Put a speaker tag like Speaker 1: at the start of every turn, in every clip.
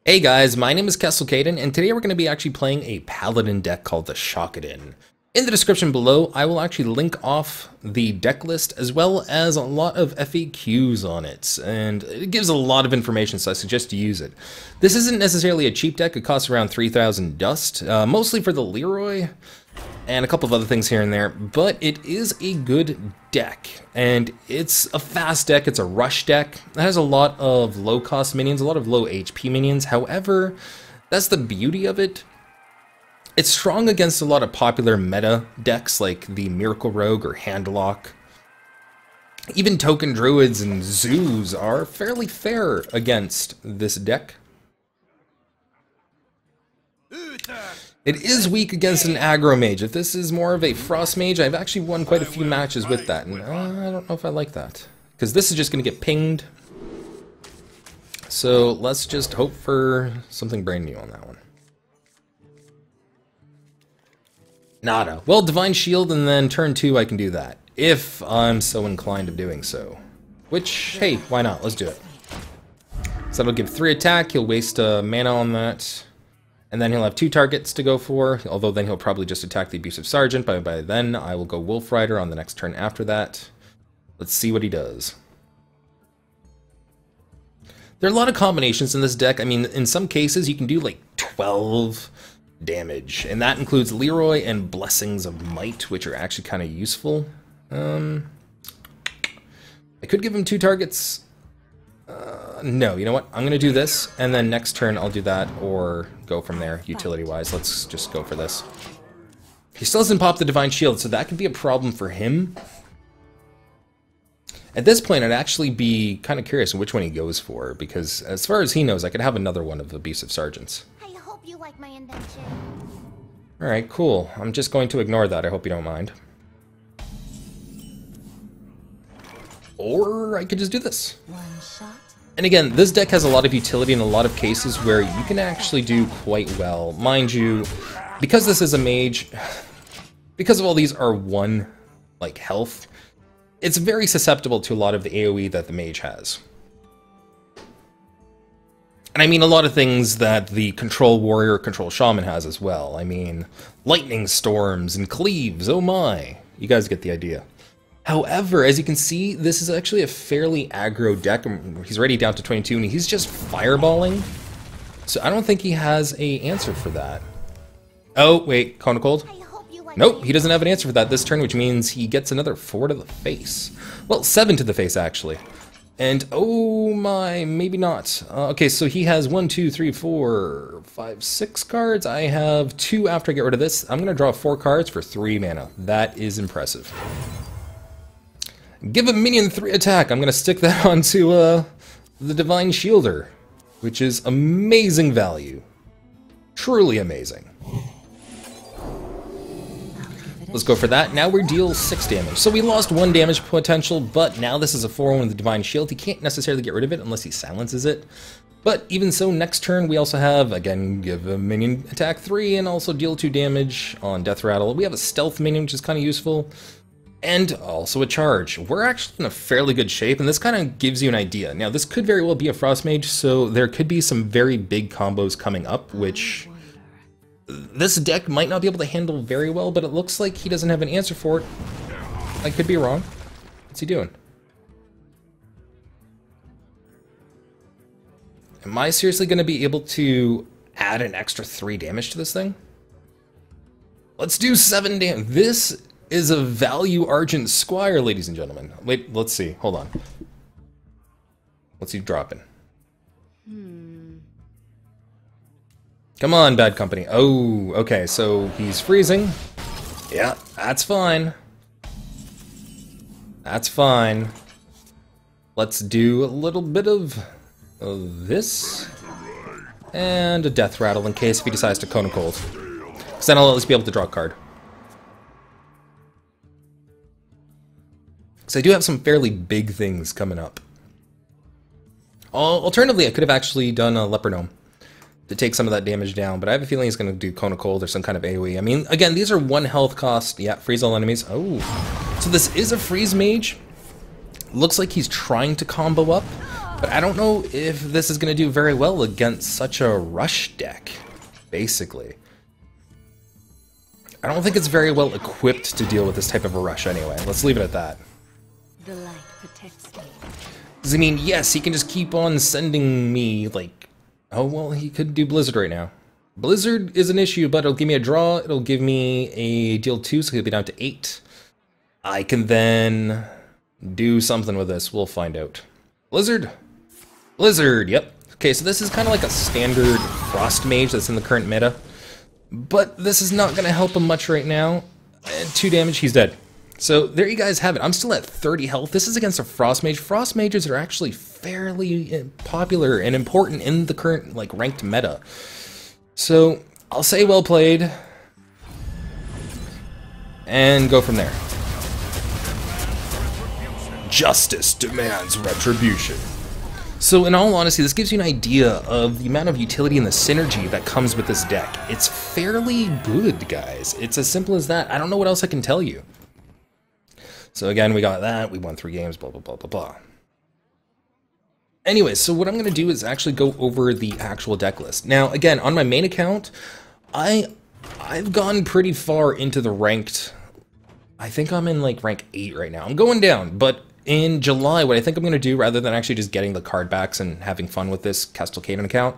Speaker 1: Hey guys, my name is Kestalkayden, and today we're going to be actually playing a Paladin deck called the Shockadin. In the description below, I will actually link off the deck list as well as a lot of FAQs on it, and it gives a lot of information, so I suggest you use it. This isn't necessarily a cheap deck, it costs around 3,000 dust, mostly for the Leroy, and a couple of other things here and there, but it is a good deck, and it's a fast deck, it's a rush deck. It has a lot of low-cost minions, a lot of low HP minions. However, that's the beauty of it. It's strong against a lot of popular meta decks like the Miracle Rogue or Handlock. Even Token Druids and Zoos are fairly fair against this deck. It is weak against an aggro mage. If this is more of a frost mage, I've actually won quite a few matches with that, and I don't know if I like that. Because this is just going to get pinged. So let's just hope for something brand new on that one. Nada. Well, Divine Shield, and then turn 2 I can do that. If I'm so inclined of doing so. Which, hey, why not? Let's do it. So that'll give 3 attack, he'll waste mana on that. And then he'll have 2 targets to go for, although then he'll probably just attack the Abusive Sergeant, but by then I will go Wolf Rider on the next turn after that. Let's see what he does. There are a lot of combinations in this deck. I mean, in some cases you can do like 12 damage, and that includes Leroy and Blessings of Might, which are actually kind of useful. I could give him 2 targets. No, you know what? I'm going to do this, and then next turn I'll do that, or go from there, utility-wise. Let's just go for this. He still hasn't popped the Divine Shield, so that could be a problem for him. At this point, I'd actually be kind of curious which one he goes for, because as far as he knows, I could have another one of Abusive Sergeants.
Speaker 2: I hope you like my invention.
Speaker 1: Alright, cool. I'm just going to ignore that, I hope you don't mind. Or I could just do this.
Speaker 2: One shot.
Speaker 1: And again, this deck has a lot of utility in a lot of cases where you can actually do quite well. Mind you, because this is a mage, because of all these are 1, like, health, it's very susceptible to a lot of the AoE that the mage has. And I mean a lot of things that the Control Warrior, Control Shaman has as well. I mean, Lightning Storms and Cleaves, oh my. You guys get the idea. However, as you can see, this is actually a fairly aggro deck. He's already down to 22, and he's just fireballing. So I don't think he has an answer for that. Oh, wait, Cone of Cold? Nope, he doesn't have an answer for that this turn, which means he gets another 4 to the face. Well, 7 to the face, actually. And, oh my, maybe not. Okay, so he has 1, 2, 3, 4, 5, 6 cards. I have 2 after I get rid of this. I'm going to draw 4 cards for 3 mana. That is impressive. Give a minion 3 attack. I'm going to stick that onto the Divine Shielder, which is amazing value. Truly amazing. Let's go for that. Now we deal 6 damage. So we lost 1 damage potential, but now this is a 4-1 with the Divine Shield. He can't necessarily get rid of it unless he silences it. But even so, next turn we also have, again, give a minion attack 3 and also deal 2 damage on Death Rattle. We have a Stealth minion, which is kind of useful. And also a charge. We're actually in a fairly good shape, and this kind of gives you an idea. Now, this could very well be a Frost Mage, so there could be some very big combos coming up, which this deck might not be able to handle very well, but it looks like he doesn't have an answer for it. I could be wrong. What's he doing? Am I seriously going to be able to add an extra 3 damage to this thing? Let's do 7 damage. This is a value Argent Squire, ladies and gentlemen. Wait, let's see. Hold on. What's he dropping? Come on, bad company. Oh, okay, so he's freezing. Yeah, that's fine. That's fine. Let's do a little bit of this. And a Death Rattle in case if he decides to Cone of Cold. Because then I'll at least be able to draw a card. So I do have some fairly big things coming up. Alternatively, I could have actually done a Leper Gnome to take some of that damage down, but I have a feeling he's going to do Cone of Cold or some kind of AoE. I mean, again, these are 1 health cost. Yeah, freeze all enemies. Oh, so this is a freeze mage. Looks like he's trying to combo up. But I don't know if this is going to do very well against such a rush deck, basically. I don't think it's very well equipped to deal with this type of a rush anyway. Let's leave it at that.
Speaker 3: The light protects me.
Speaker 1: Because, I mean, yes, he can just keep on sending me, like... Oh, well, he could do Blizzard right now. Blizzard is an issue, but it'll give me a draw. It'll give me a deal 2, so he'll be down to 8. I can then do something with this. We'll find out. Blizzard? Blizzard, yep. Okay, so this is kind of like a standard Frost Mage that's in the current meta. But this is not going to help him much right now. And 2 damage, he's dead. So there you guys have it. I'm still at 30 health. This is against a Frost Mage. Frost Mages are actually fairly popular and important in the current like ranked meta. So I'll say well played. And go from there. Justice demands retribution. So in all honesty, this gives you an idea of the amount of utility and the synergy that comes with this deck. It's fairly good, guys. It's as simple as that. I don't know what else I can tell you. So again, we got that. We won 3 games, blah, blah, blah, blah, blah. Anyways, so what I'm going to do is actually go over the actual deck list. Now, again, on my main account, I've gone pretty far into the ranked... I think I'm in like rank 8 right now. I'm going down, but... In July, what I think I'm going to do, rather than actually just getting the card backs and having fun with this Kestalkayden account,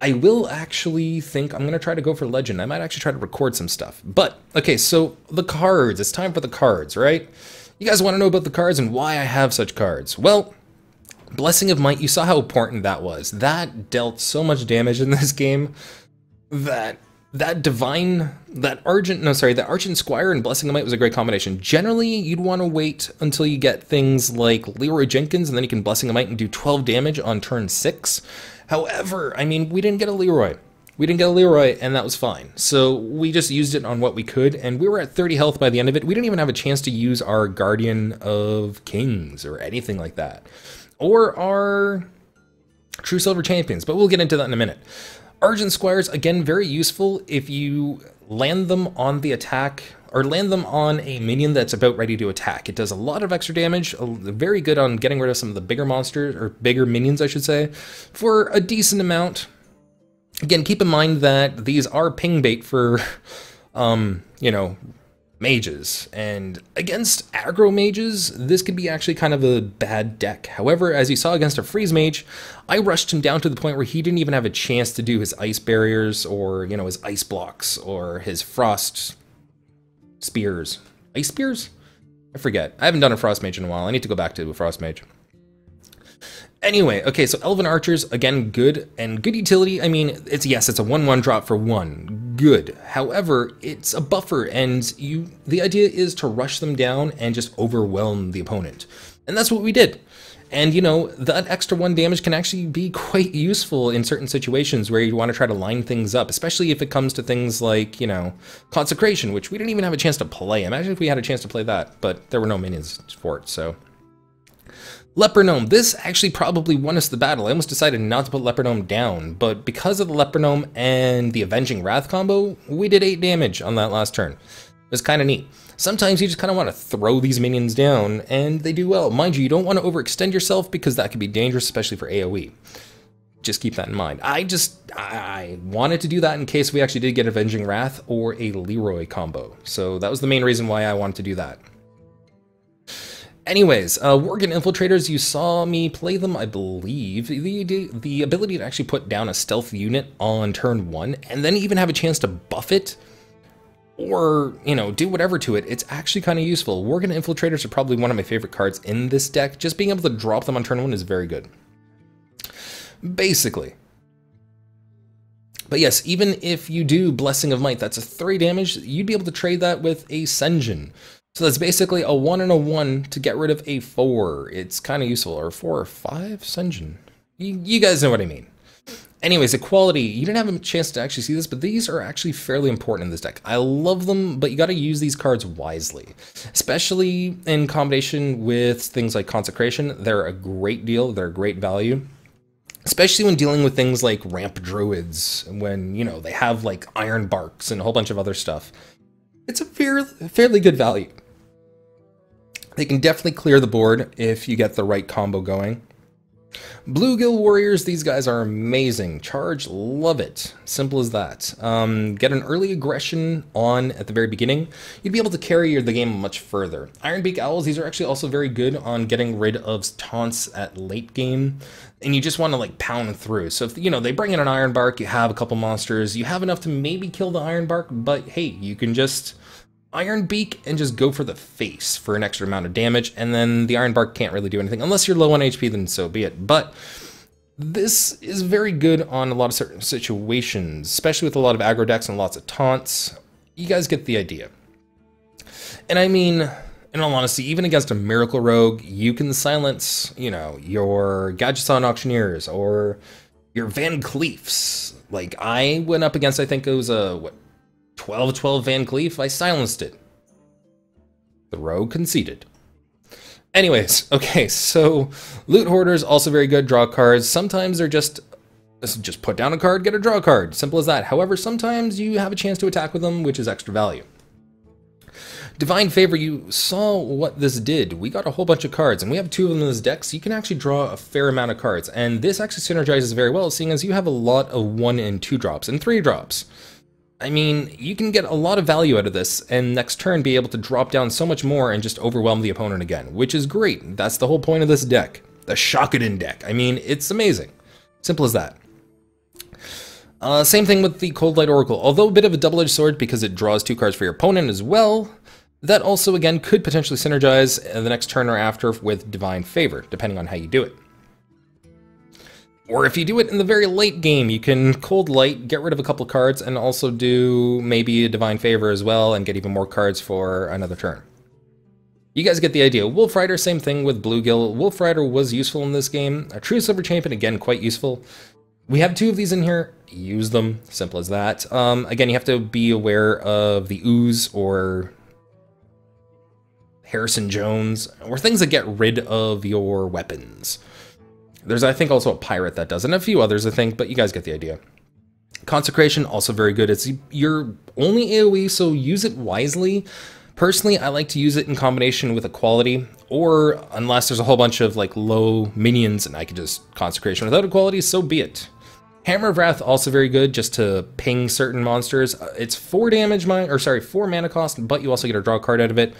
Speaker 1: I will actually think I'm going to try to go for Legend. I might actually try to record some stuff. But, okay, so the cards. It's time for the cards, right? You guys want to know about the cards and why I have such cards. Well, Blessing of Might, you saw how important that was. That dealt so much damage in this game that... That Argent Squire and Blessing of Might was a great combination. Generally, you'd want to wait until you get things like Leroy Jenkins, and then you can Blessing of Might and do 12 damage on turn 6. However, I mean, we didn't get a Leroy. We didn't get a Leroy, and that was fine. So we just used it on what we could, and we were at 30 health by the end of it. We didn't even have a chance to use our Guardian of Kings or anything like that. Or our Truesilver Champions, but we'll get into that in a minute. Argent Squires, again, very useful if you land them on the attack, or land them on a minion that's about ready to attack. It does a lot of extra damage, very good on getting rid of some of the bigger monsters, or bigger minions, I should say, for a decent amount. Again, keep in mind that these are ping bait for, you know, mages, and against aggro mages, this could be actually kind of a bad deck. However, as you saw against a freeze mage, I rushed him down to the point where he didn't even have a chance to do his ice barriers, or, you know, his ice blocks, or his frost spears. Ice spears? I forget. I haven't done a frost mage in a while. I need to go back to a frost mage. Anyway, okay, so Elven Archers, again, good, and good utility. I mean, it's a 1/1 drop for 1. Good. However, it's a buffer, and the idea is to rush them down and just overwhelm the opponent. And that's what we did. And, you know, that extra 1 damage can actually be quite useful in certain situations where you want to try to line things up, especially if it comes to things like, you know, Consecration, which we didn't even have a chance to play. Imagine if we had a chance to play that, but there were no minions for it, so... Leper Gnome. This actually probably won us the battle. I almost decided not to put Leper Gnome down, but because of the Leper Gnome and the Avenging Wrath combo, we did 8 damage on that last turn. It was kind of neat. Sometimes you just kind of want to throw these minions down, and they do well. Mind you, you don't want to overextend yourself because that could be dangerous, especially for AoE. Just keep that in mind. I wanted to do that in case we actually did get Avenging Wrath or a Leroy combo. So that was the main reason why I wanted to do that. Anyways, Worgen Infiltrators, you saw me play them, I believe. The ability to actually put down a stealth unit on turn 1, and then even have a chance to buff it, or, you know, do whatever to it, it's actually kind of useful. Worgen Infiltrators are probably one of my favorite cards in this deck. Just being able to drop them on turn 1 is very good. Basically. But yes, even if you do Blessing of Might, that's a 3 damage, you'd be able to trade that with a Senjin. So that's basically a 1 and a 1 to get rid of a 4. It's kind of useful. Or 4 or 5? Senjin. You guys know what I mean. Anyways, equality. You didn't have a chance to actually see this, but these are actually fairly important in this deck. I love them, but you got to use these cards wisely. Especially in combination with things like Consecration. They're a great deal. They're a great value. Especially when dealing with things like Ramp Druids. When, you know, they have like Iron Barks and a whole bunch of other stuff. It's a fairly good value. They can definitely clear the board if you get the right combo going. Bluegill Warriors, these guys are amazing. Charge, love it. Simple as that. Get an early aggression on at the very beginning. You'd be able to carry the game much further. Ironbeak Owls, these are actually also very good on getting rid of taunts at late game. And you just want to like pound through. So if, you know, they bring in an Ironbark, you have a couple monsters, you have enough to maybe kill the Ironbark, but hey, you can just Ironbeak and just go for the face for an extra amount of damage, and then the Ironbark can't really do anything. Unless you're low on HP, then so be it. But this is very good on a lot of certain situations, especially with a lot of aggro decks and lots of taunts. You guys get the idea. And I mean, in all honesty, even against a Miracle Rogue, you can silence, you know, your Gadgetzon Auctioneers or your Van Cleefs. Like, I went up against, I think it was a, what, 12-12 Van Cleef, I silenced it. The rogue conceded. Anyways, okay, so Loot Hoarders, also very good, draw cards. Sometimes they're just put down a card, get a draw card. Simple as that. However, sometimes you have a chance to attack with them, which is extra value. Divine Favor, you saw what this did. We got a whole bunch of cards, and we have 2 of them in this deck, so you can actually draw a fair amount of cards. And this actually synergizes very well, seeing as you have a lot of 1 and 2 drops, and 3 drops. I mean, you can get a lot of value out of this, and next turn be able to drop down so much more and just overwhelm the opponent again, which is great. That's the whole point of this deck. The Shockadin Deck. I mean, it's amazing. Simple as that. Same thing with the Cold Light Oracle. Although a bit of a double-edged sword because it draws 2 cards for your opponent as well, that also, again, could potentially synergize the next turn or after with Divine Favor, depending on how you do it. Or if you do it in the very late game, you can Cold Light, get rid of a couple cards, and also do maybe a Divine Favor as well, and get even more cards for another turn. You guys get the idea. Wolf Rider, same thing with Bluegill. Wolf Rider was useful in this game. A Truesilver Champion, again, quite useful. We have 2 of these in here. Use them. Simple as that. Again, you have to be aware of the Ooze or Harrison Jones, or things that get rid of your weapons. There's, I think, also a Pirate that does, and a few others, I think, but you guys get the idea. Consecration, also very good. It's your only AoE, so use it wisely. Personally, I like to use it in combination with Equality, or unless there's a whole bunch of like low minions and I can just Consecration without Equality, so be it. Hammer of Wrath, also very good, just to ping certain monsters. It's 4 mana cost, but you also get a draw card out of it.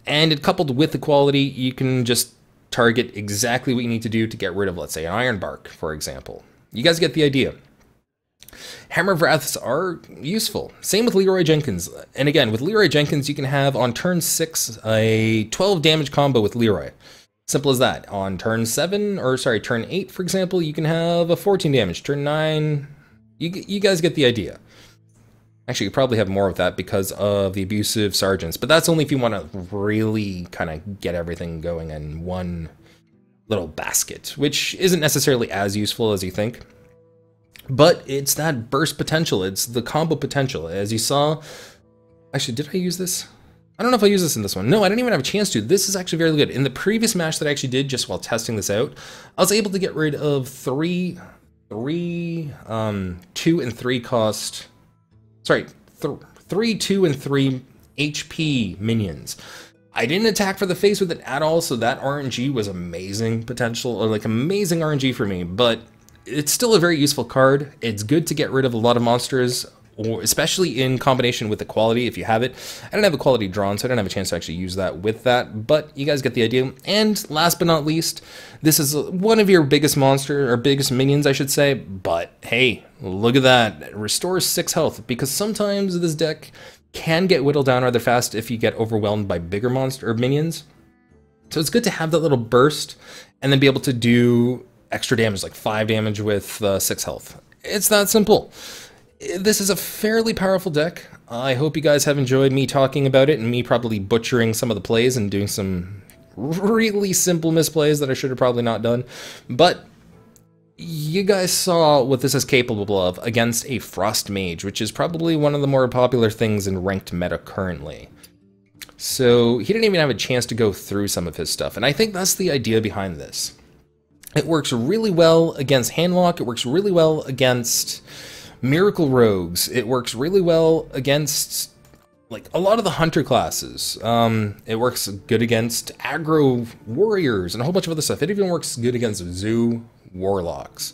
Speaker 1: And it coupled with Equality, you can just target exactly what you need to do to get rid of, let's say, an Ironbark, for example. You guys get the idea. Hammer of Wraths are useful. Same with Leroy Jenkins. And again, with Leroy Jenkins, you can have on turn 6 a 12 damage combo with Leroy. Simple as that. On turn 8, for example, you can have a 14 damage. Turn 9, you guys get the idea. Actually, you probably have more of that because of the abusive sergeants, but that's only if you want to really kind of get everything going in one little basket, which isn't necessarily as useful as you think. But it's that burst potential, it's the combo potential. As you saw, actually, did I use this? I don't know if I used this in this one. No, I didn't even have a chance to. This is actually very good. In the previous match that I actually did just while testing this out, I was able to get rid of 2 and 3 cost... Sorry, 3, 2, and 3 HP minions. I didn't attack for the face with it at all, so that RNG was amazing potential, or like amazing RNG for me, but it's still a very useful card. It's good to get rid of a lot of monsters, or especially in combination with Equality if you have it. I don't have Equality drawn, so I don't have a chance to actually use that with that, but you guys get the idea. And last but not least, this is one of your biggest monsters, or biggest minions, I should say, but hey, look at that. It restores 6 health, because sometimes this deck can get whittled down rather fast if you get overwhelmed by bigger monster or minions. So it's good to have that little burst, and then be able to do extra damage, like 5 damage with 6 health. It's that simple. This is a fairly powerful deck. I hope you guys have enjoyed me talking about it and me probably butchering some of the plays and doing some really simple misplays that I should have probably not done. But you guys saw what this is capable of against a Frost Mage, which is probably one of the more popular things in ranked meta currently. So he didn't even have a chance to go through some of his stuff, and I think that's the idea behind this. It works really well against Handlock, it works really well against Miracle Rogues, it works really well against like a lot of the hunter classes. It works good against aggro warriors and a whole bunch of other stuff. It even works good against zoo warlocks.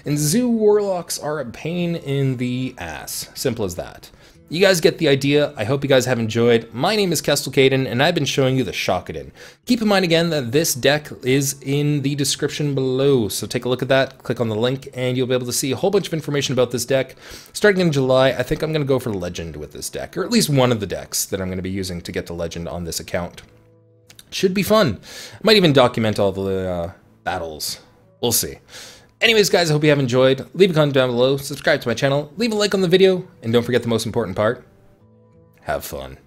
Speaker 1: And zoo warlocks are a pain in the ass. Simple as that. You guys get the idea. I hope you guys have enjoyed. My name is Kestalkayden, and I've been showing you the Shockadin. Keep in mind again that this deck is in the description below, so take a look at that, click on the link, and you'll be able to see a whole bunch of information about this deck. Starting in July, I think I'm going to go for Legend with this deck, or at least one of the decks that I'm going to be using to get to Legend on this account. Should be fun. I might even document all the battles. We'll see. Anyways, guys, I hope you have enjoyed. Leave a comment down below, subscribe to my channel, leave a like on the video, and don't forget the most important part, have fun.